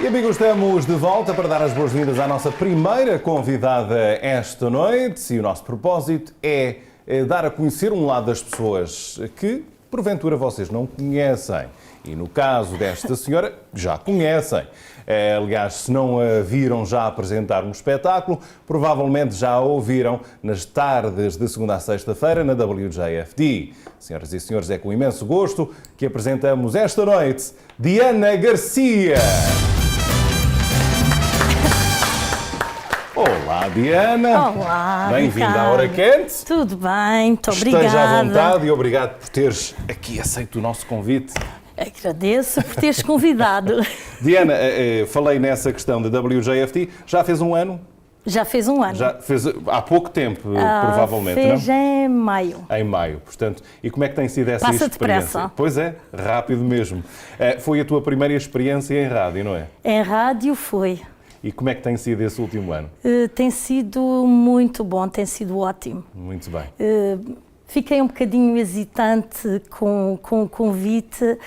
E amigos, estamos de volta para dar as boas-vindas à nossa primeira convidada esta noite e o nosso propósito é dar a conhecer um lado das pessoas que, porventura, vocês não conhecem. E no caso desta senhora, já conhecem. Aliás, se não a viram já apresentar um espetáculo, provavelmente já a ouviram nas tardes de segunda a sexta-feira na WJFD. Senhoras e senhores, é com imenso gosto que apresentamos esta noite Diana Garcia. Olá, Diana. Olá, Bem-vinda à Hora Quente. Tudo bem, muito obrigada. Esteja à vontade e obrigado por teres aqui aceito o nosso convite. Agradeço por teres convidado. Diana, falei nessa questão da WJFD, já fez um ano? Já fez um ano. Já fez há pouco tempo, provavelmente, fez não? em maio. Em maio, portanto. E como é que tem sido essa Passa experiência? depressa. Pois é, rápido mesmo. Foi a tua primeira experiência em rádio, não é? Em rádio foi. E como é que tem sido esse último ano? Tem sido muito bom, tem sido ótimo. Muito bem. Fiquei um bocadinho hesitante com o convite,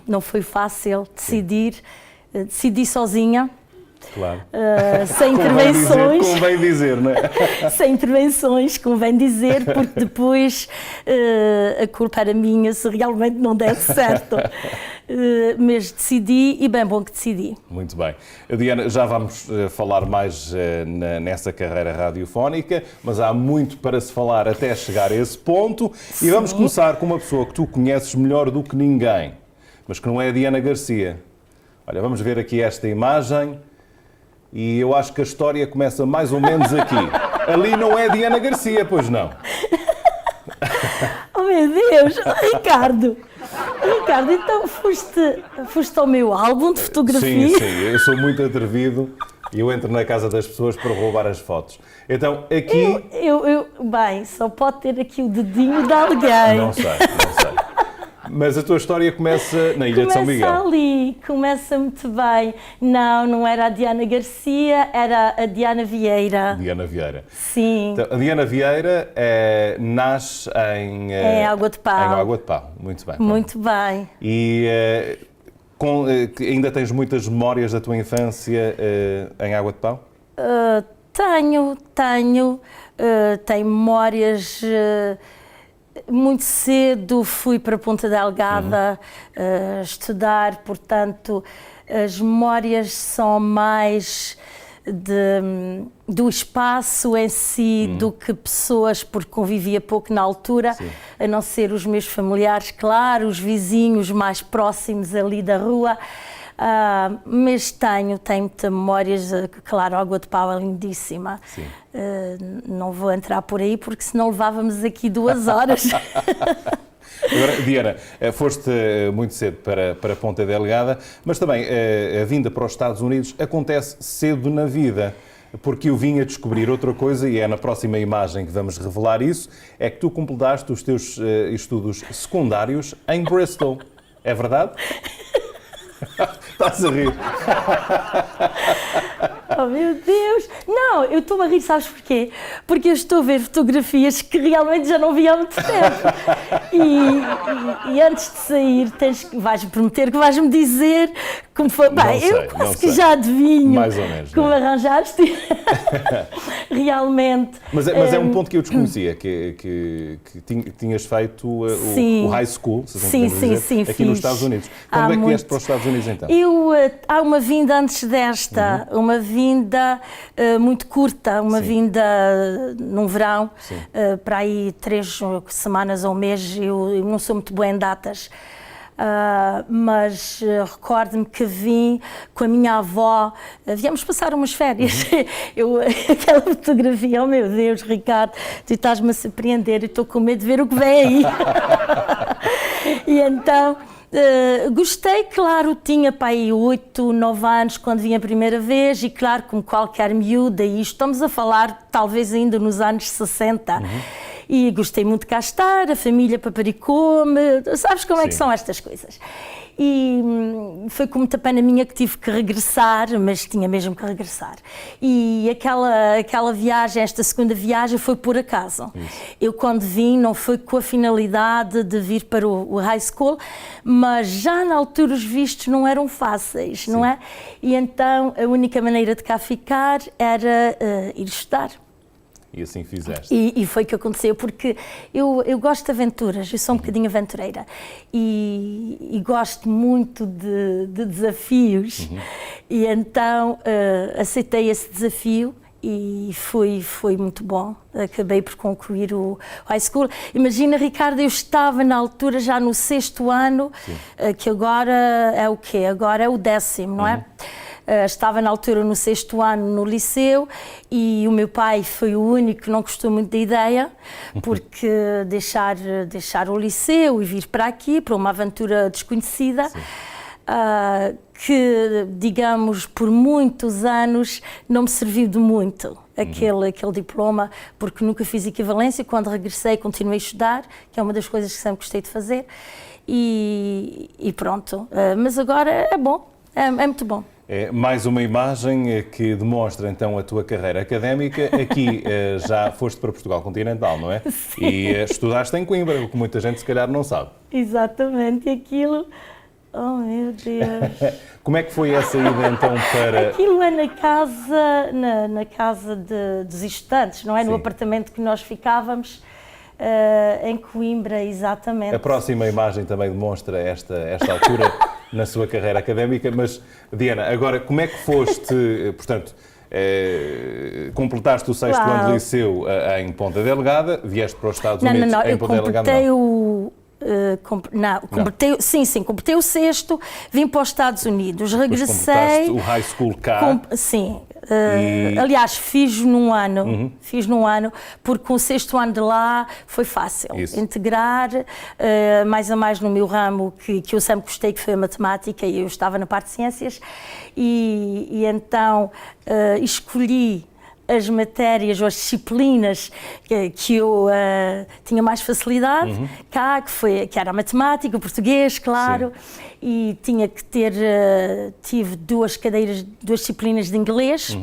não foi fácil decidir. Decidi sozinha. Claro. Sem intervenções. Convém dizer, não é? Sem intervenções, convém dizer, porque depois a culpa era minha se realmente não desse certo. Mas decidi e bem bom que decidi. Muito bem. Diana, já vamos falar mais nessa carreira radiofónica, mas há muito para se falar até chegar a esse ponto. Sim. E vamos começar com uma pessoa que tu conheces melhor do que ninguém, mas que não é a Diana Garcia. Olha, vamos ver aqui esta imagem. E eu acho que a história começa mais ou menos aqui. Ali não é Diana Garcia, pois não? Oh meu Deus, Ricardo, então foste ao meu álbum de fotografia? Sim, eu sou muito atrevido e eu entro na casa das pessoas para roubar as fotos. Então, aqui... Bem, só pode ter aqui o dedinho de alguém. Não sei. Mas a tua história começa na Ilha de São Miguel. Começa ali, começa muito bem. Não era a Diana Garcia, era a Diana Vieira. Diana Vieira. Sim. Então, a Diana Vieira nasce em Água de Pau. Em Água de Pau, muito bem. Muito bem. E ainda tens muitas memórias da tua infância em Água de Pau? Tenho memórias... Muito cedo fui para Ponta Delgada estudar, portanto, as memórias são mais do espaço em si do que pessoas, porque convivia pouco na altura, sim, a não ser os meus familiares, claro, os vizinhos mais próximos ali da rua. Mas tenho muitas memórias, claro, a Água de Pau é lindíssima. Não vou entrar por aí porque senão levávamos aqui 2 horas. Agora, Diana, foste muito cedo para Ponta Delgada, mas também a vinda para os Estados Unidos acontece cedo na vida, porque eu vim a descobrir outra coisa e é na próxima imagem que vamos revelar isso, é que tu completaste os teus estudos secundários em Bristol. É verdade? Estás a rir. Oh meu Deus! Não, eu estou a rir, sabes porquê? Porque eu estou a ver fotografias que realmente já não vi há muito tempo. E antes de sair, vais-me prometer que vais-me dizer como foi. Bem, eu quase que já adivinho. Mais ou menos. Como arranjaste. Realmente. Mas é um ponto que eu desconhecia, que tinhas feito o high school, se assim podemos dizer, aqui nos Estados Unidos. Quando é que vieste para os Estados Unidos então? Há uma vinda antes desta, uma vinda muito curta, uma vinda num verão, para aí 3 semanas ou um mês, eu não sou muito boa em datas. Mas recordo-me que vim com a minha avó, viemos passar umas férias. Aquela fotografia, oh meu Deus, Ricardo, tu estás-me a surpreender e estou com medo de ver o que vem aí. E então, gostei, claro, tinha para aí 8, 9 anos quando vim a primeira vez e claro, como qualquer miúda, e estamos a falar talvez ainda nos anos 60. E gostei muito de cá estar, a família paparicou-me, sabes como é que são estas coisas. E foi com muita pena minha que tive que regressar, mas tinha mesmo que regressar. E aquela viagem, esta segunda viagem, foi por acaso. Isso. Eu, quando vim, não foi com a finalidade de vir para o high school, mas já na altura os vistos não eram fáceis, não é? E então a única maneira de cá ficar era ir estudar. E assim fizeste. E foi o que aconteceu, porque eu gosto de aventuras, eu sou um bocadinho aventureira e gosto muito de desafios. E então aceitei esse desafio e foi muito bom. Acabei por concluir o high school. Imagina, Ricardo, eu estava na altura já no 6º ano, que agora é o quê? Agora é o 10º, não é? Estava na altura no 6º ano no liceu e o meu pai foi o único que não gostou muito da ideia, porque deixar o liceu e vir para aqui, para uma aventura desconhecida, que, digamos, por muitos anos não me serviu de muito aquele diploma, porque nunca fiz equivalência. Quando regressei, continuei a estudar, que é uma das coisas que sempre gostei de fazer, e pronto. Mas agora é bom, é muito bom. É mais uma imagem que demonstra então a tua carreira académica. Aqui já foste para Portugal continental, não é? Sim. E estudaste em Coimbra, o que muita gente se calhar não sabe. Exatamente, e aquilo... Oh, meu Deus! Como é que foi essa ida então para... Aquilo é na casa dos estudantes, não é? Sim. No apartamento que nós ficávamos, em Coimbra, exatamente. A próxima imagem também demonstra esta altura na sua carreira académica, mas Diana, agora como é que foste, portanto, completaste o 6º ano de liceu em Ponta Delgada, vieste para os Estados Unidos em Ponta Delgada? Completei o 6º, vim para os Estados Unidos, Depois regressei... completaste o high school cá. Sim. Aliás, fiz num ano, porque o 6º ano de lá foi fácil. Isso. Integrar, mais a mais no meu ramo, que eu sempre gostei, que foi a matemática, e eu estava na parte de ciências, e então escolhi as matérias ou as disciplinas que eu tinha mais facilidade cá, que era a matemática, o português, claro, e tinha que ter, tive duas disciplinas de inglês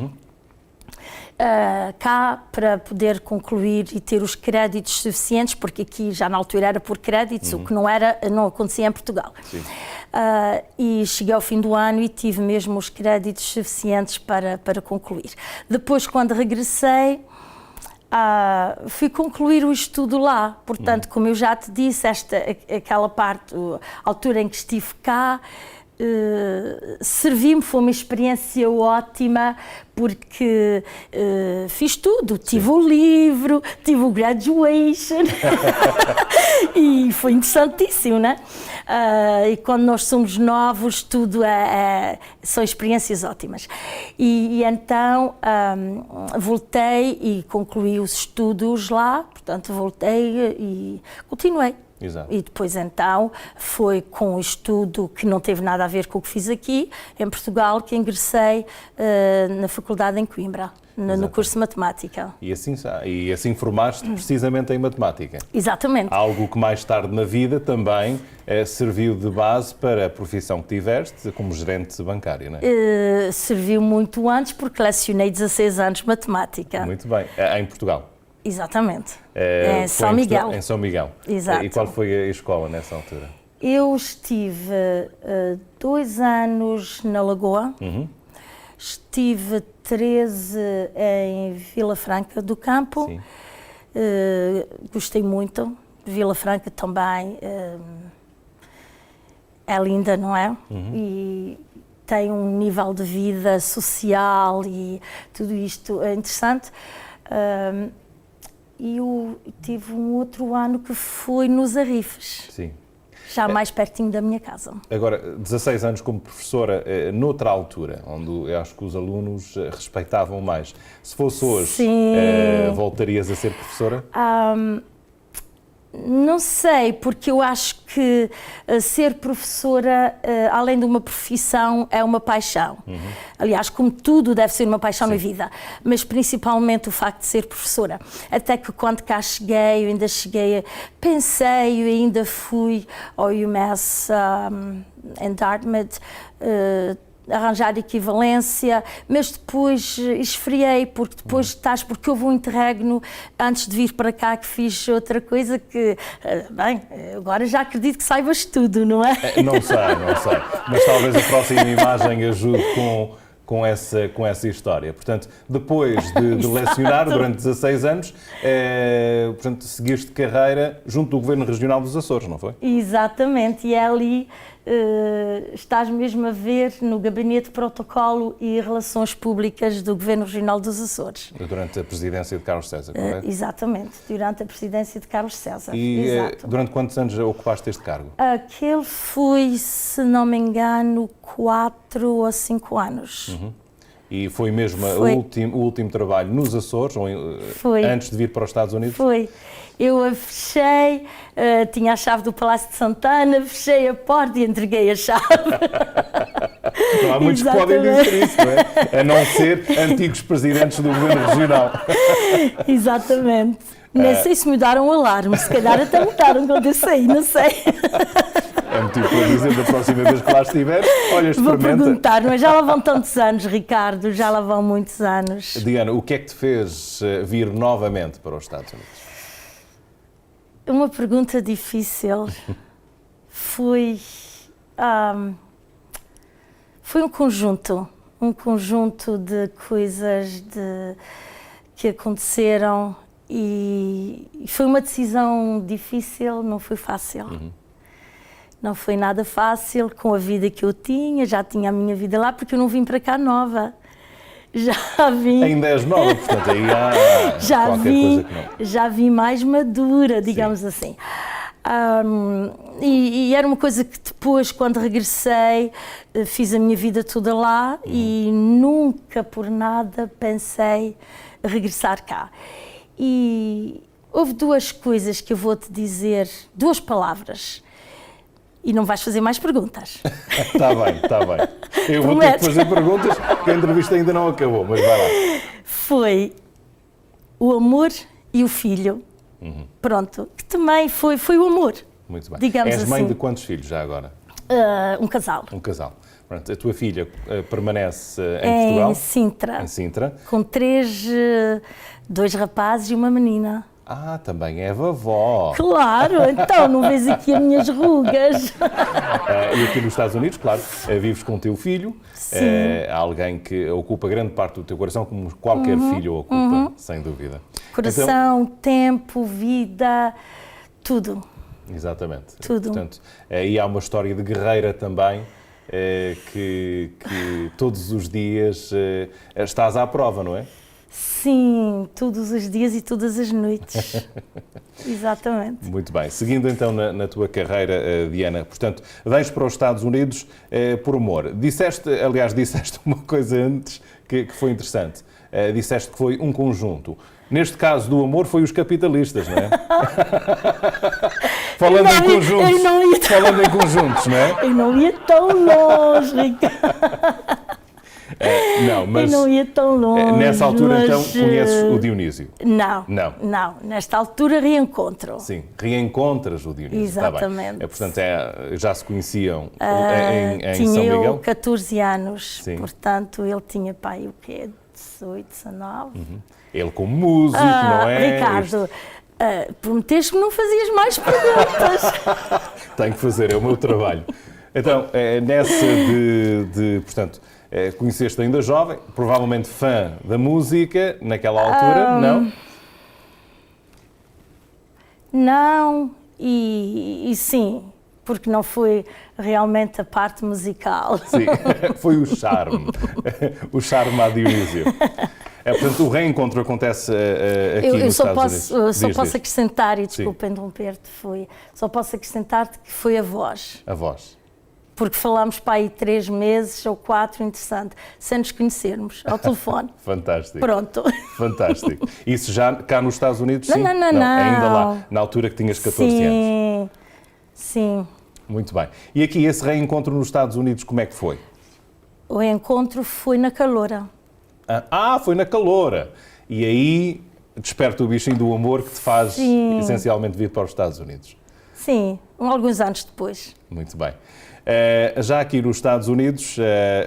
cá para poder concluir e ter os créditos suficientes, porque aqui já na altura era por créditos, o que não acontecia em Portugal. E cheguei ao fim do ano e tive mesmo os créditos suficientes para concluir. Depois, quando regressei, fui concluir o estudo lá. Portanto, como eu já te disse, aquela parte, a altura em que estive cá, serviu-me, foi uma experiência ótima, porque fiz tudo, tive o livro, tive o graduation e foi interessantíssimo, né? E quando nós somos novos, tudo são experiências ótimas. E então voltei e concluí os estudos lá, portanto voltei e continuei. Exato. E depois então foi com o estudo que não teve nada a ver com o que fiz aqui, em Portugal, que ingressei na faculdade em Coimbra, no curso de Matemática. E assim formaste precisamente em Matemática. Exatamente. Algo que mais tarde na vida também serviu de base para a profissão que tiveste como gerente bancário, não é? Serviu muito antes, porque lecionei 16 anos de Matemática. Muito bem. Em Portugal? Exatamente. Em São Miguel. Em São Miguel. Exato. E qual foi a escola nessa altura? Eu estive 2 anos na Lagoa, estive 13 em Vila Franca do Campo. Sim. Gostei muito. Vila Franca também é linda, não é? E tem um nível de vida social e tudo isto é interessante. E eu tive um outro ano que foi nos Arrifes. Sim. Já mais pertinho da minha casa. Agora, 16 anos como professora, noutra altura, onde eu acho que os alunos respeitavam mais. Se fosse hoje, voltarias a ser professora? Não sei, porque eu acho que ser professora, além de uma profissão, é uma paixão. Aliás, como tudo deve ser uma paixão na vida, mas principalmente o facto de ser professora. Até que quando cá cheguei, eu ainda cheguei, pensei, eu ainda fui ao UMass em Dartmouth, arranjar equivalência, mas depois esfriei, porque depois porque houve um interregno antes de vir para cá que fiz outra coisa que, bem, agora já acredito que saibas tudo, não é? Não sei, mas talvez a próxima imagem ajude com essa história. Portanto, depois de lecionar durante 16 anos, portanto, seguiste carreira junto do Governo Regional dos Açores, não foi? Exatamente, e é ali estás mesmo a ver no Gabinete de Protocolo e Relações Públicas do Governo Regional dos Açores. Durante a presidência de Carlos César, correto? Exatamente, durante a presidência de Carlos César. E durante quantos anos ocupaste este cargo? Aquele foi, se não me engano, 4 ou 5 anos. E foi mesmo o último trabalho nos Açores, ou antes de vir para os Estados Unidos? Foi. Eu a fechei, tinha a chave do Palácio de Santana, fechei a porta e entreguei a chave. Não há muitos que podem dizer isso, não é? A não ser antigos presidentes do Governo Regional. Exatamente. Nem sei se me deram um alarme, se calhar até mudaram quando eu saí, não sei. É motivo para dizer da próxima vez que lá estiver, olha, experimenta. Vou perguntar, mas já lá vão tantos anos, Ricardo, já lá vão muitos anos. Diana, o que é que te fez vir novamente para os Estados Unidos? Uma pergunta difícil. Foi um conjunto de coisas que aconteceram e foi uma decisão difícil, não foi fácil. Não foi nada fácil com a vida que eu tinha, já tinha a minha vida lá, porque eu não vim para cá nova. Já vim... Ainda és nova, portanto aí há coisa que não. Já vim mais madura, digamos assim. E era uma coisa que depois, quando regressei, fiz a minha vida toda lá e nunca por nada pensei regressar cá. E houve duas coisas que eu vou-te dizer, duas palavras. E não vais fazer mais perguntas. Está bem. Eu vou ter que fazer perguntas, porque a entrevista ainda não acabou, mas vai lá. Foi o amor e o filho. Pronto, que também foi o amor. Muito bem. Digamos És mãe assim. de quantos filhos já agora? Um casal. Um casal. Pronto, a tua filha permanece em Portugal? Em Sintra. Com 2 rapazes e uma menina. Também é vovó. Claro, então não vês aqui as minhas rugas. E aqui nos Estados Unidos, claro, vives com o teu filho. Sim. Alguém que ocupa grande parte do teu coração, como qualquer filho ocupa, sem dúvida. Coração, tempo, vida, tudo. Exatamente. Tudo. Portanto, aí há uma história de guerreira também, que todos os dias estás à prova, não é? Sim, todos os dias e todas as noites. Exatamente. Muito bem. Seguindo então na tua carreira, Diana, portanto, vens para os Estados Unidos por amor. Disseste uma coisa antes que foi interessante. Disseste que foi um conjunto. Neste caso do amor foi os capitalistas, não é? Falando em conjuntos, não é? Eu não ia tão longe, Ricardo. Não, mas eu não ia tão longe. Nessa altura, então, conheces o Dionísio? Não. Nesta altura reencontro. Sim, reencontras o Dionísio. Exatamente. Portanto, já se conheciam em tinha São Miguel? Eu 14 anos, Sim. Portanto, ele tinha pai, 18, 19. Ele como músico, não é? Ricardo, prometeste que não fazias mais perguntas. Tenho que fazer, é o meu trabalho. Então, nessa portanto, conheceste ainda jovem, provavelmente fã da música, naquela altura, não? Não, e sim, porque não foi realmente a parte musical. Sim, foi o charme a Dionísio. Portanto, o reencontro acontece aqui nos Estados Unidos. Eu só posso acrescentar, e desculpa interromper-te, só posso acrescentar-te que foi a voz. A voz. porque falámos para aí 3 meses ou 4, interessante, sem nos conhecermos, ao telefone. Fantástico. Pronto. Fantástico. Isso já cá nos Estados Unidos, sim? Não. Ainda lá, na altura que tinhas 14 anos. Sim. Muito bem. E aqui, esse reencontro nos Estados Unidos, como é que foi? O encontro foi na Caloura. Foi na Caloura. E aí desperta o bichinho do amor que te faz essencialmente vir para os Estados Unidos. Sim, alguns anos depois. Muito bem. Já aqui nos Estados Unidos,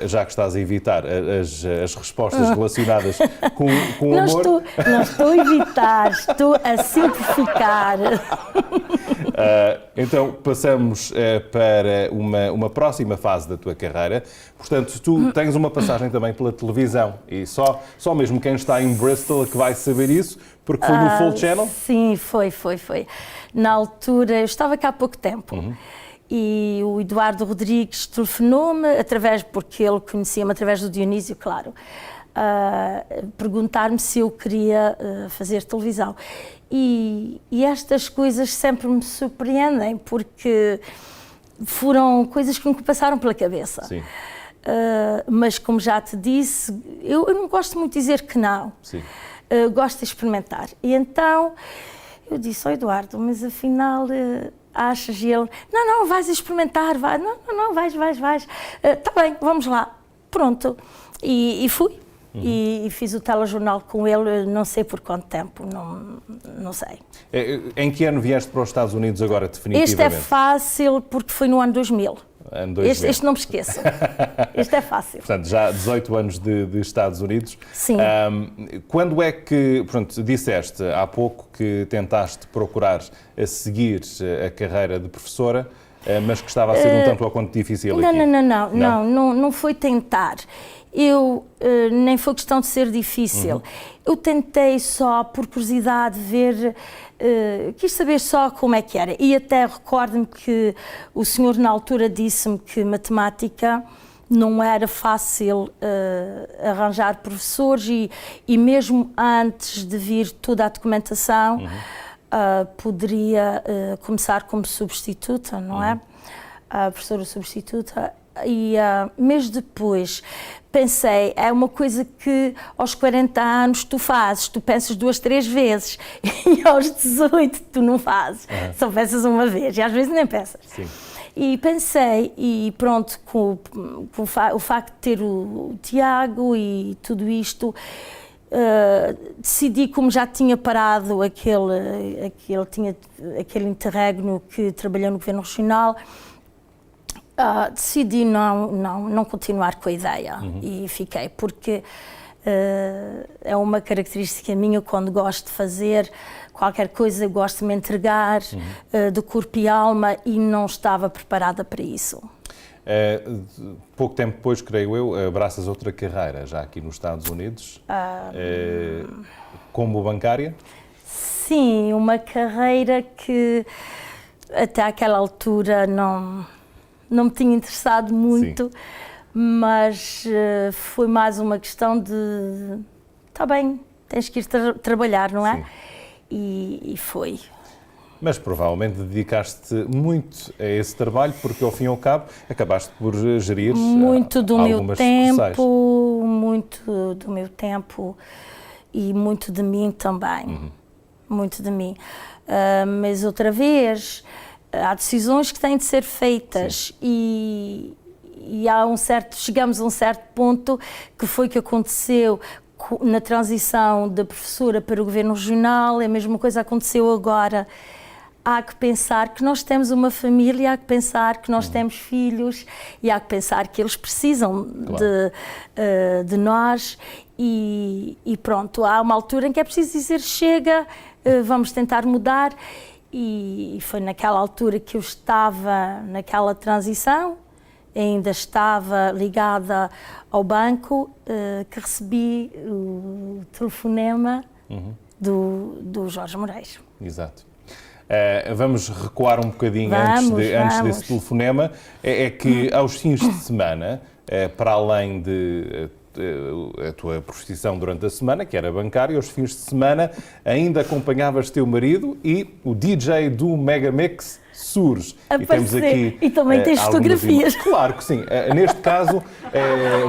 já que estás a evitar as respostas relacionadas com o amor... Não estou a evitar, estou a simplificar. Então, passamos para uma próxima fase da tua carreira. Portanto, tu tens uma passagem também pela televisão e só mesmo quem está em Bristol é que vai saber isso, porque foi no Full Channel? Sim, foi. Na altura, eu estava cá há pouco tempo e o Eduardo Rodrigues telefonou-me, porque ele conhecia-me através do Dionísio, claro, perguntar-me se eu queria fazer televisão. E estas coisas sempre me surpreendem, porque foram coisas que nunca passaram pela cabeça. Sim. Mas, como já te disse, eu não gosto muito de dizer que não. Sim. Gosto de experimentar. E então eu disse ao Eduardo, mas afinal achas? E ele, não, vais experimentar, vai. Não, vais. Está bem, vamos lá. Pronto. E fui. E fiz o telejornal com ele, não sei por quanto tempo, não sei. Em que ano vieste para os Estados Unidos agora, definitivamente? Este é fácil porque foi no ano 2000. Ano 2000. Este não me esqueço. Este é fácil. Portanto, já 18 anos de Estados Unidos. Sim. Quando é que, pronto, disseste há pouco que tentaste procurar a seguir a carreira de professora, mas que estava a ser um tanto ou quanto difícil aqui? Não foi tentar. Nem foi questão de ser difícil. Eu tentei só, por curiosidade, ver, quis saber só como é que era. E até recordo-me que o senhor na altura disse-me que matemática não era fácil arranjar professores e mesmo antes de vir toda a documentação, poderia começar como substituta, não é? Professora substituta. Mês depois pensei, é uma coisa que aos 40 anos tu fazes, tu pensas 2, 3 vezes e aos 18 tu não fazes, só pensas uma vez e às vezes nem pensas. Sim. E pensei, e pronto, com o facto de ter o Tiago e tudo isto, decidi, como já tinha parado aquele interregno que trabalhou no Governo Regional, decidi não continuar com a ideia e fiquei, porque é uma característica minha quando gosto de fazer qualquer coisa, gosto de me entregar de corpo e alma e não estava preparada para isso. Pouco tempo depois, creio eu, abraças outra carreira, já aqui nos Estados Unidos, como bancária? Sim, uma carreira que até àquela altura não me tinha interessado muito, mas foi mais uma questão de, está bem, tens que ir trabalhar, não é? Sim. E foi. Mas provavelmente dedicaste muito a esse trabalho, porque ao fim e ao cabo acabaste por gerir muito do meu sucursais. Muito do meu tempo e muito de mim também, muito de mim. Mas outra vez, há decisões que têm de ser feitas e chegamos a um certo ponto que foi que aconteceu na transição da professora para o Governo Regional, a mesma coisa aconteceu agora. Há que pensar que nós temos uma família, há que pensar que nós temos filhos e há que pensar que eles precisam de nós e pronto, há uma altura em que é preciso dizer chega, vamos tentar mudar e foi naquela altura que eu estava naquela transição, ainda estava ligada ao banco, que recebi o telefonema do Jorge Moraes. Exato. Vamos recuar um bocadinho antes desse telefonema. É que aos fins de semana, para além de a tua profissão durante a semana, que era bancária, aos fins de semana ainda acompanhavas teu marido e o DJ do Megamix surge. E temos aqui e também tens fotografias. Claro que sim. Neste caso,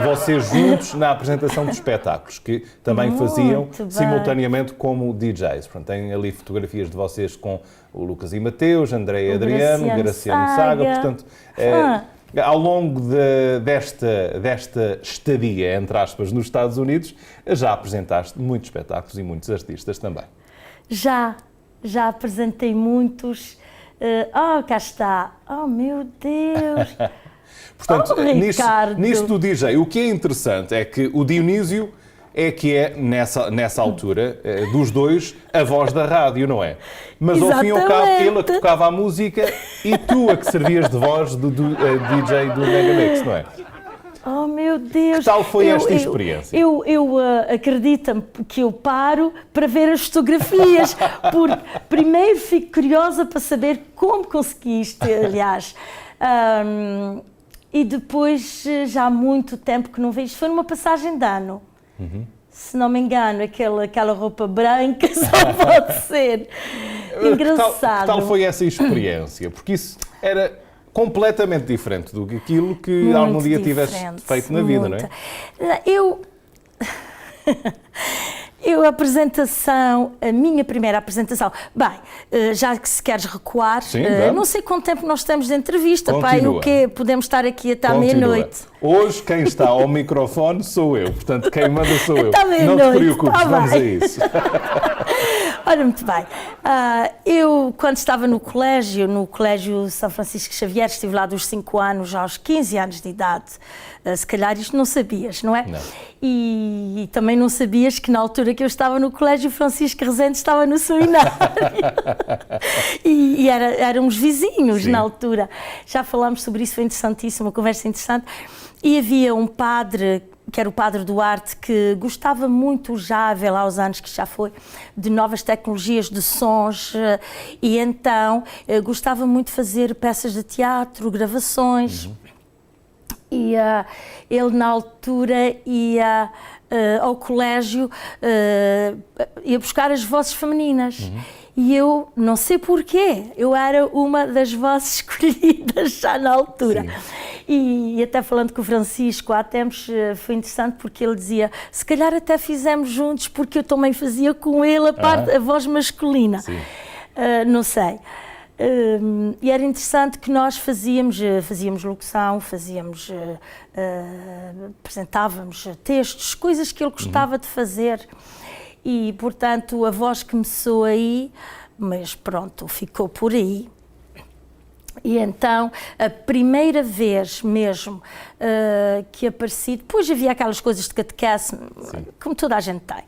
vocês juntos na apresentação de espetáculos, que também faziam simultaneamente como DJs. Portanto, tem ali fotografias de vocês com o Lucas e Mateus, André e Adriano, Graciano Saga. Portanto, ao longo desta estadia, entre aspas, nos Estados Unidos, já apresentaste muitos espetáculos e muitos artistas também. Já apresentei muitos. Cá está. Oh, meu Deus. Portanto, nisso do DJ, o que é interessante é que o Dionísio nessa altura, dos dois, a voz da rádio, não é? Mas ao fim e ao cabo, ele a que tocava a música e tu a que servias de voz do DJ do Megamix, não é? Oh, meu Deus! Que tal foi esta experiência? Acredita-me que eu paro para ver as fotografias, porque primeiro fico curiosa para saber como conseguiste, aliás. E depois, já há muito tempo que não vejo, foi numa passagem de ano. Se não me engano, aquela roupa branca só pode ser. Engraçado. Que tal foi essa experiência? Porque isso era completamente diferente do que aquilo que muito algum dia tivesse feito na vida, não é? A minha primeira apresentação, já que se queres recuar, sim, não sei quanto tempo nós estamos de entrevista, o quê? Podemos estar aqui até à meia-noite. Hoje quem está ao microfone sou eu, portanto quem manda sou eu. Não te preocupes, vamos a isso. Olha, muito bem. Eu, quando estava no Colégio São Francisco Xavier, estive lá dos 5 anos aos 15 anos de idade. Se calhar isto não sabias, não é? Não. E também não sabias que na altura que eu estava no Colégio Francisco Rezende estava no seminário. e éramos vizinhos. Sim. Na altura. Já falámos sobre isso, foi interessantíssimo, uma conversa interessante. E havia um padre, que era o Padre Duarte, que gostava muito já, vê lá os anos que já foi, de novas tecnologias de sons, e então gostava muito de fazer peças de teatro, gravações. E ele, na altura, ia ao colégio, ia buscar as vozes femininas. E eu, não sei porquê, eu era uma das vozes escolhidas já na altura. E até falando com o Francisco há tempos, foi interessante porque ele dizia, se calhar até fizemos juntos, porque eu também fazia com ele a voz masculina. Não sei. E era interessante que nós fazíamos locução, apresentávamos textos, coisas que ele gostava de fazer. E, portanto, a voz começou aí, mas pronto, ficou por aí. E então, a primeira vez mesmo que apareci, depois havia aquelas coisas de catequese, como toda a gente tem,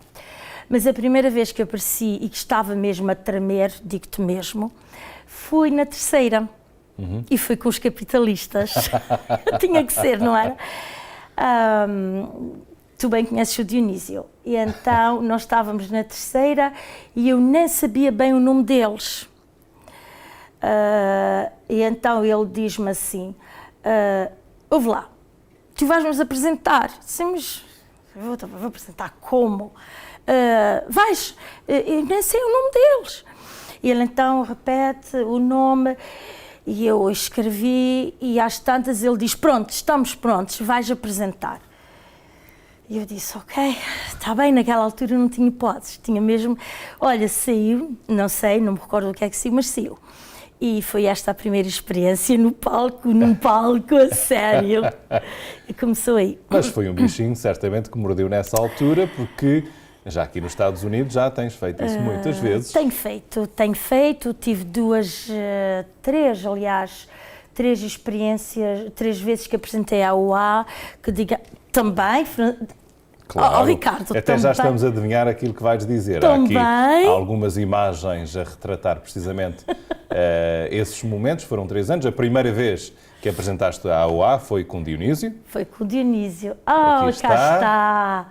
mas a primeira vez que apareci e que estava mesmo a tremer, digo-te mesmo, foi na terceira. E foi com os Capitalistas. Tinha que ser, não era? Tu bem conheces o Dionísio. E então nós estávamos na terceira e eu nem sabia bem o nome deles. E então ele diz-me assim, ouve lá, tu vais-nos apresentar. Sim, mas vou apresentar como? Vais, eu nem sei o nome deles. E ele então repete o nome e eu escrevi e às tantas ele diz, pronto, estamos prontos, vais apresentar. E eu disse, ok, está bem, naquela altura não tinha hipóteses, tinha mesmo, olha, saiu, não sei, não me recordo o que é que saiu, mas saiu. E foi esta a primeira experiência num palco a sério. E começou aí. Mas foi um bichinho, certamente, que mordeu nessa altura, porque já aqui nos Estados Unidos já tens feito isso muitas vezes. Tenho feito, tive três experiências, 3 vezes que apresentei à UA, que diga, também, claro, Ricardo, até também. Já estamos a adivinhar aquilo que vais dizer. Também. Há aqui algumas imagens a retratar precisamente esses momentos, foram 3 anos. A primeira vez que apresentaste à UA foi com Dionísio. Foi com o Dionísio. Cá está.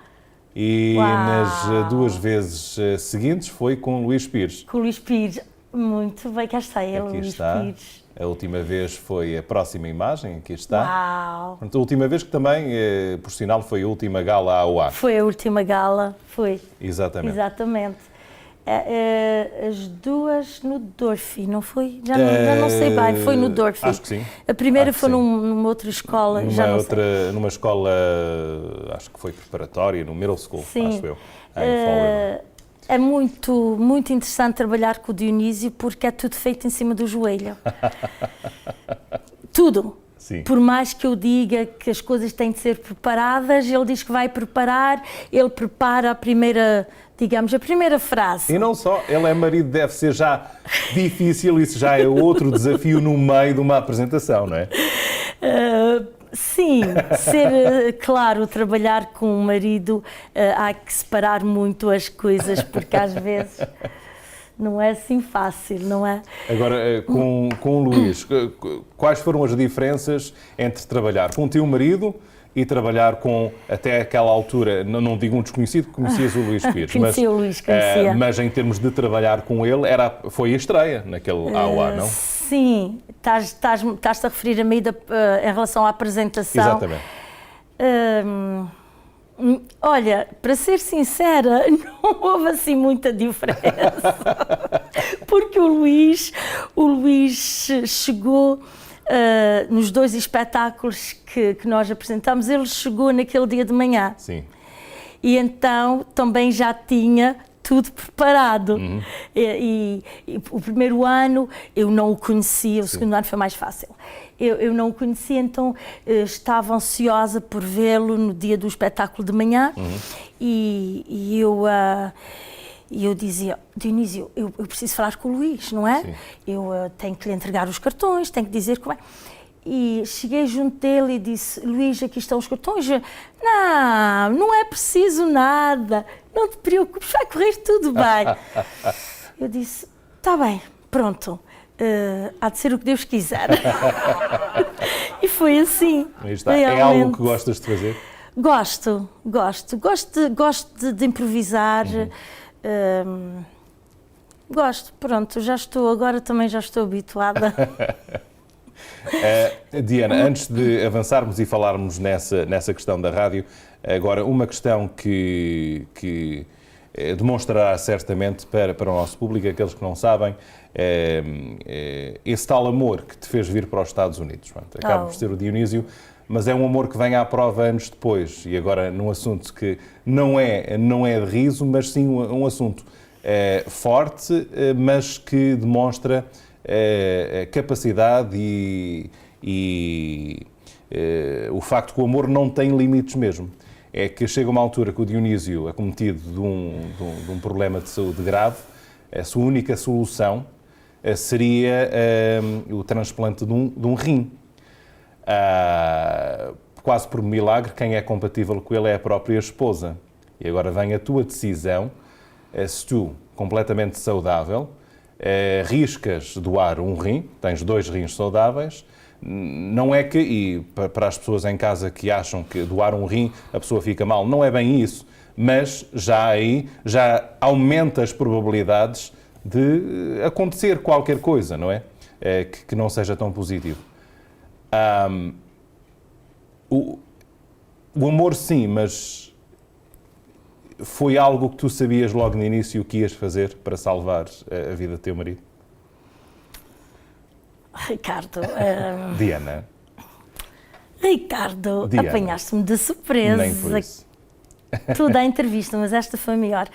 E nas 2 vezes seguintes foi com Luís Pires. Com o Luís Pires, muito bem, cá está ele, Luís Pires. A última vez foi a próxima imagem, aqui está. Uau! Portanto, a última vez que também, por sinal, foi a última gala à UA. Foi a última gala, foi. Exatamente. As duas no Dorfi, não foi? Já não sei bem, foi no Dorfi. Acho que sim. A primeira foi numa outra escola, já não sei. Numa escola, acho que foi preparatória, no middle school, Sim. acho eu, em Fall River. É muito, muito interessante trabalhar com o Dionísio porque é tudo feito em cima do joelho. Tudo. Sim. Por mais que eu diga que as coisas têm de ser preparadas, ele diz que vai preparar, ele prepara a primeira frase. E não só, ele é marido, deve ser já difícil, isso já é outro desafio no meio de uma apresentação, não é? Sim, ser, claro, trabalhar com um marido, há que separar muito as coisas, porque às vezes não é assim fácil, não é? Agora, com o Luís, quais foram as diferenças entre trabalhar com o teu marido e trabalhar com, até aquela altura, não digo um desconhecido, conhecias o Luís Pires, Conhecia o Luís, conhecia. Mas em termos de trabalhar com ele, foi a estreia naquele AOA, não? Sim, estás-te a referir a mim em relação à apresentação. Exatamente. Olha, para ser sincera, não houve assim muita diferença, porque o Luís chegou nos 2 espetáculos que nós apresentamos, ele chegou naquele dia de manhã. Sim. E então também já tinha tudo preparado. E o primeiro ano eu não o conhecia, o segundo ano foi mais fácil. Eu não o conhecia, então estava ansiosa por vê-lo no dia do espetáculo de manhã e eu dizia, Dionísio, eu preciso falar com o Luís, não é? Sim. Eu tenho que lhe entregar os cartões, tenho que dizer como é. E cheguei junto dele e disse, Luís, aqui estão os cartões. Não é preciso nada, não te preocupes, vai correr tudo bem. Eu disse, está bem, pronto, há de ser o que Deus quiser. E foi assim. Aí está. É algo que gostas de fazer? Gosto de improvisar. Gosto, pronto, agora também já estou habituada. Diana, antes de avançarmos e falarmos nessa questão da rádio, agora uma questão que demonstrará certamente para o nosso público, aqueles que não sabem, esse tal amor que te fez vir para os Estados Unidos. Acaba por ser o Dionísio, mas é um amor que vem à prova anos depois, e agora num assunto que não é de riso, mas sim um assunto forte, mas que demonstra capacidade e o facto que o amor não tem limites mesmo. É que chega uma altura que o Dionísio, acometido de um problema de saúde grave, a sua única solução seria o transplante de um rim. Quase por milagre, quem é compatível com ele é a própria esposa. E agora vem a tua decisão, se tu, completamente saudável, riscas doar um rim, tens 2 rins saudáveis, não é que, e para as pessoas em casa que acham que doar um rim a pessoa fica mal, não é bem isso, mas já aumenta as probabilidades de acontecer qualquer coisa, não é? Que não seja tão positivo. O amor sim, mas foi algo que tu sabias logo no início que ias fazer para salvar a vida do teu marido? Ricardo... Diana. Ricardo, Diana. Apanhaste-me de surpresa. Nem por isso. Toda a entrevista, mas esta foi melhor.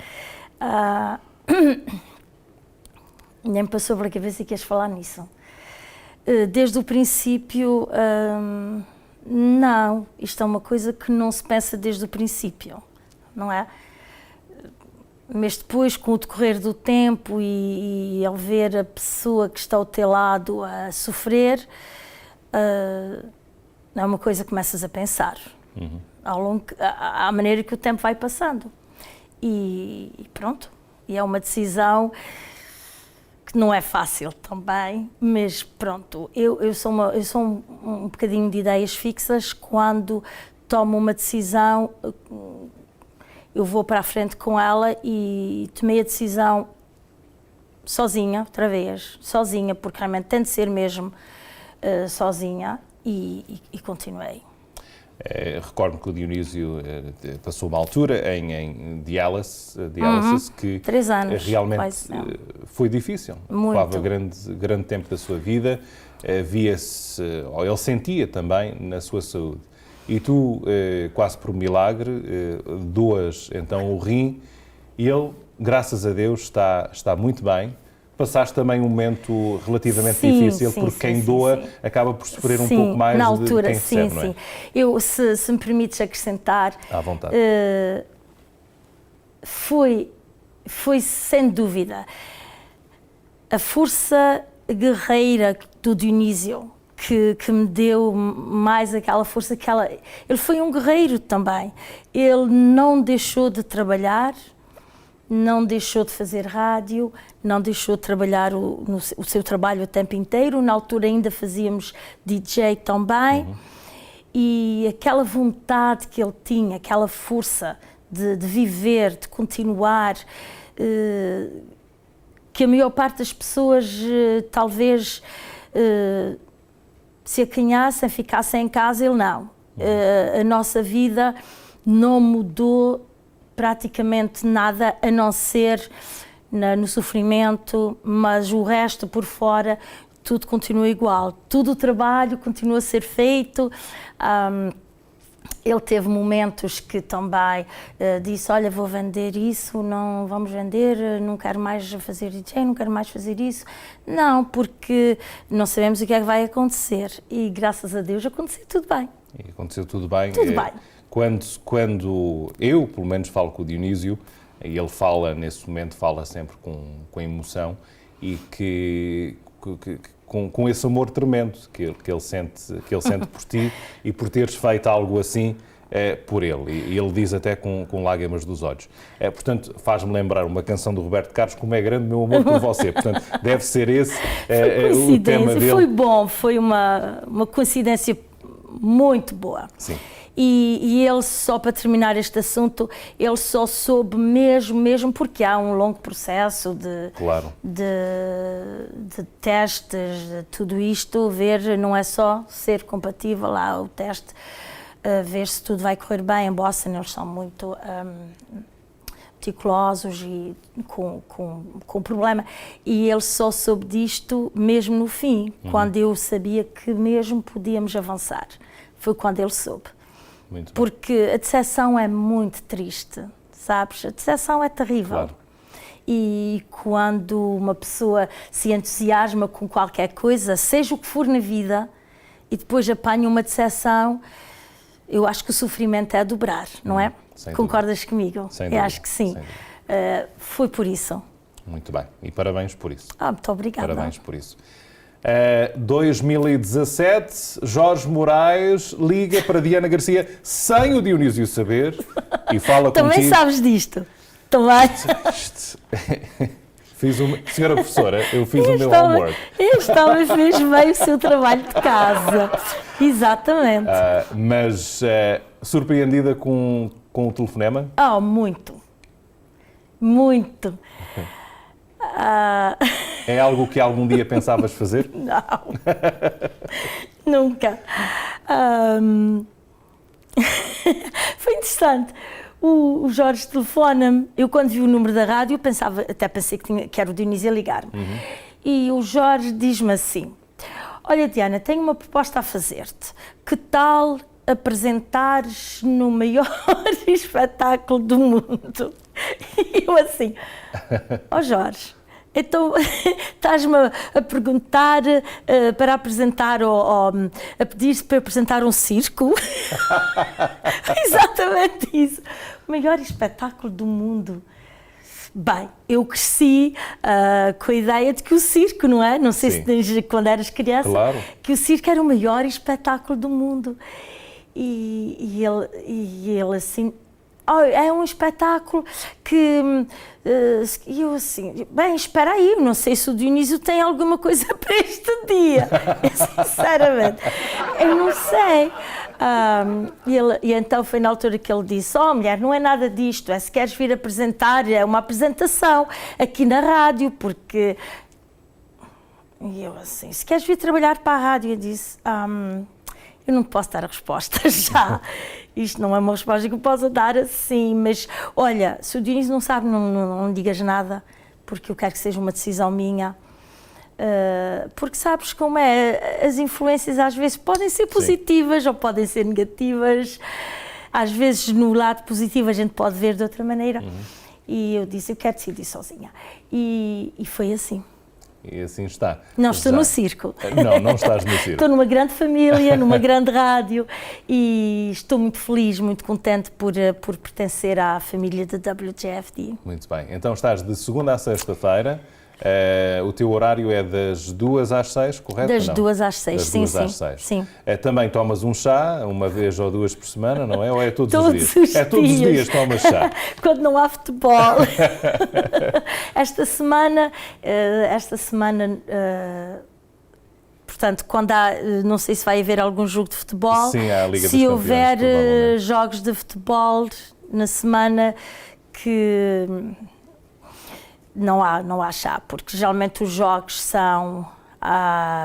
Nem me passou pela cabeça que ias falar nisso. Desde o princípio, não. Isto é uma coisa que não se pensa desde o princípio, não é? Mas depois, com o decorrer do tempo e ao ver a pessoa que está ao teu lado a sofrer, é uma coisa que começas a pensar, à maneira que o tempo vai passando. E pronto, e é uma decisão que não é fácil também, mas pronto, eu sou um bocadinho de ideias fixas. Quando tomo uma decisão, eu vou para a frente com ela, e tomei a decisão sozinha, outra vez, sozinha, porque realmente tem de ser mesmo sozinha, e continuei. Recordo que o Dionísio passou uma altura em diálise que 3 anos, realmente foi difícil. Muito. Levava grande tempo da sua vida, via-se, ou ele sentia também na sua saúde. E tu, quase por milagre, doas então o rim e ele, graças a Deus, está muito bem. Passaste também um momento relativamente difícil, porque quem doa acaba por sofrer um pouco mais na altura, de quem recebe, não é? Eu, se me permites acrescentar, à vontade. Foi sem dúvida a força guerreira do Dionísio que me deu mais aquela força ele foi um guerreiro também. Ele não deixou de trabalhar, não deixou de fazer rádio, não deixou de trabalhar o seu trabalho o tempo inteiro. Na altura ainda fazíamos DJ também. E aquela vontade que ele tinha, aquela força de viver, de continuar, que a maior parte das pessoas talvez se acanhassem, ficassem em casa, ele não. A nossa vida não mudou praticamente nada, a não ser no sofrimento, mas o resto por fora, tudo continua igual. Todo o trabalho continua a ser feito. Ele teve momentos que também disse, olha, vou vender isso, não vamos vender, não quero mais fazer DJ, não quero mais fazer isso. Não, porque não sabemos o que é que vai acontecer. E graças a Deus aconteceu tudo bem. E aconteceu tudo bem. Tudo bem. Quando eu, pelo menos, falo com o Dionísio, e ele fala, nesse momento, fala sempre com emoção e com esse amor tremendo que ele sente por ti e por teres feito algo assim por ele. E ele diz até com lágrimas dos olhos. Portanto, faz-me lembrar uma canção do Roberto Carlos, Como é Grande Meu Amor por Você. Portanto, deve ser esse o tema dele. Foi bom, foi uma coincidência muito boa. Sim. E ele, só para terminar este assunto, ele só soube mesmo porque há um longo processo de testes, de tudo isto, ver, não é só ser compatível lá o teste, ver se tudo vai correr bem. Em Boston eles são muito meticulosos e com problema, e ele só soube disto mesmo no fim, quando eu sabia que mesmo podíamos avançar, foi quando ele soube. Porque a decepção é muito triste, sabes? A decepção é terrível. Claro. E quando uma pessoa se entusiasma com qualquer coisa, seja o que for na vida, e depois apanha uma decepção, eu acho que o sofrimento é a dobrar, não é? Concordas comigo? Sem dúvida. Eu acho que sim. Foi por isso. Muito bem. E parabéns por isso. Muito obrigada. Parabéns por isso. 2017, Jorge Moraes liga para Diana Garcia sem o Dionísio saber e fala Também contigo. Sabes disto? Também. Senhora professora, eu fiz o meu homework. Este homem fez bem o seu trabalho de casa. Exatamente. Mas surpreendida com o telefonema? Muito. Muito. É algo que algum dia pensavas fazer? Não, nunca. Foi interessante. O Jorge telefona-me, eu quando vi o número da rádio, até pensei que era o Dionísio a ligar-me. E o Jorge diz-me assim, olha Diana, tenho uma proposta a fazer-te, que tal apresentares no maior espetáculo do mundo? E eu assim, Jorge, então estás-me a perguntar para apresentar, a pedir-se para apresentar um circo? Exatamente isso. O maior espetáculo do mundo. Bem, eu cresci com a ideia de que o circo, não é? Não sei se desde quando eras criança, claro, que o circo era o maior espetáculo do mundo. E ele assim, é um espetáculo que eu assim, bem, espera aí, não sei se o Dionísio tem alguma coisa para este dia. Sinceramente, eu não sei. E então foi na altura que ele disse, mulher, não é nada disto, se queres vir apresentar, é uma apresentação aqui na rádio, porque... E eu assim, se queres vir trabalhar para a rádio, eu disse, eu não posso dar a resposta já. Isto não é uma resposta que eu possa dar assim, mas olha, se o Dionísio não sabe, não digas nada, porque eu quero que seja uma decisão minha. Porque sabes como é, as influências às vezes podem ser positivas ou podem ser negativas, às vezes no lado positivo a gente pode ver de outra maneira, e eu disse, eu quero decidir sozinha, e foi assim. E assim está. Não estou no circo. Não estás no circo. Estou numa grande família, numa grande rádio, e estou muito feliz, muito contente por pertencer à família da WJFD. Muito bem. Então estás de segunda à sexta-feira. O teu horário é das 2 às 6, correto? Das 2 às 6, sim, das 2 às 6. Sim. Também tomas um chá, uma vez ou duas por semana, não é? Ou é todos os dias? Os é todos os dias tomas chá. Quando não há futebol. Esta semana, portanto, quando há, não sei se vai haver algum jogo de futebol. Sim, há a Liga dos Se Campeões, houver jogos de futebol na semana que... Não há chá, porque geralmente os jogos são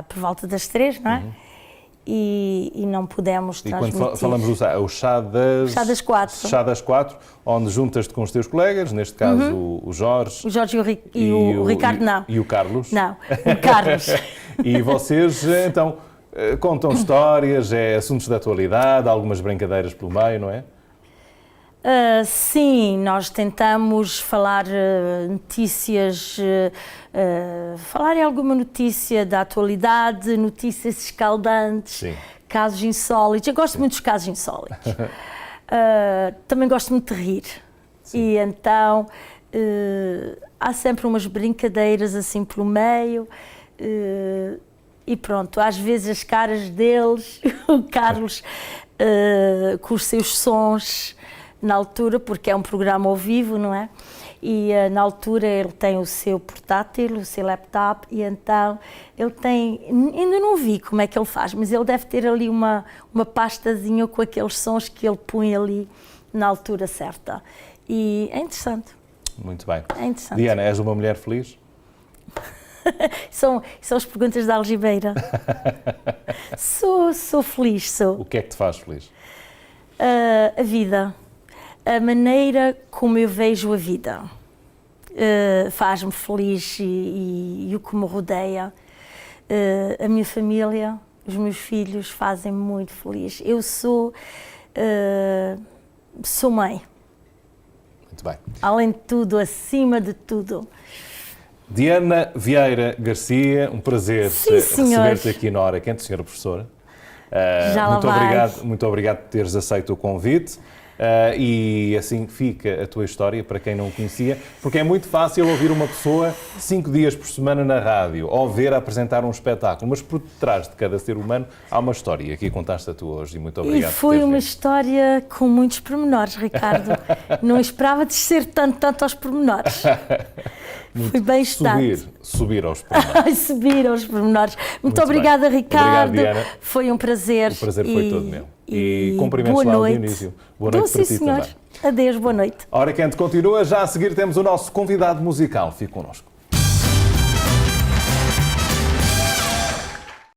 por volta das 3, não é? E não podemos transmitir. E quando falamos do chá, o chá das 4. Chá das 4, onde juntas-te com os teus colegas, neste caso o Jorge. O Jorge e o Ricardo, não. E o Carlos. Não, o Carlos. E vocês, então, contam histórias, assuntos da atualidade, algumas brincadeiras pelo meio, não é? Sim, nós tentamos falar notícias, falar em alguma notícia da atualidade, notícias escaldantes, Sim. Casos insólitos. Eu gosto muito dos casos insólitos. Também gosto muito de rir. Sim. E então há sempre umas brincadeiras assim pelo meio. E pronto, às vezes as caras deles, o Carlos, com os seus sons. Na altura, porque é um programa ao vivo, não é? E na altura ele tem o seu portátil, o seu laptop, e então ele tem, ainda não vi como é que ele faz, mas ele deve ter ali uma pastazinha com aqueles sons que ele põe ali na altura certa. E é interessante. Muito bem. É interessante. Diana, és uma mulher feliz? São as perguntas da Algibeira. Sou feliz, sou. O que é que te faz feliz? A vida. A maneira como eu vejo a vida faz-me feliz e o que me rodeia. A minha família, os meus filhos fazem-me muito feliz. Eu sou mãe. Muito bem. Além de tudo, acima de tudo. Diana Vieira Garcia, um prazer receber-te aqui na Hora Quente, senhora professora. Muito obrigado por teres aceito o convite. E assim fica a tua história para quem não conhecia, porque é muito fácil ouvir uma pessoa 5 dias por semana na rádio ou ver apresentar um espetáculo, mas por detrás de cada ser humano há uma história. E aqui contaste a tu hoje e muito obrigado. E foi uma história com muitos pormenores, Ricardo. Não esperava descer tanto aos pormenores. Fui bem estudado. Subir aos pormenores. Subir aos pormenores. Muito obrigada, Ricardo. Obrigado, Diana. Foi um prazer. O prazer foi todo meu. E cumprimentos lá ao Dionísio. Boa noite para ti senhor. também. Adeus, boa noite. A Hora Quente continua. Já a seguir temos o nosso convidado musical. Fique connosco.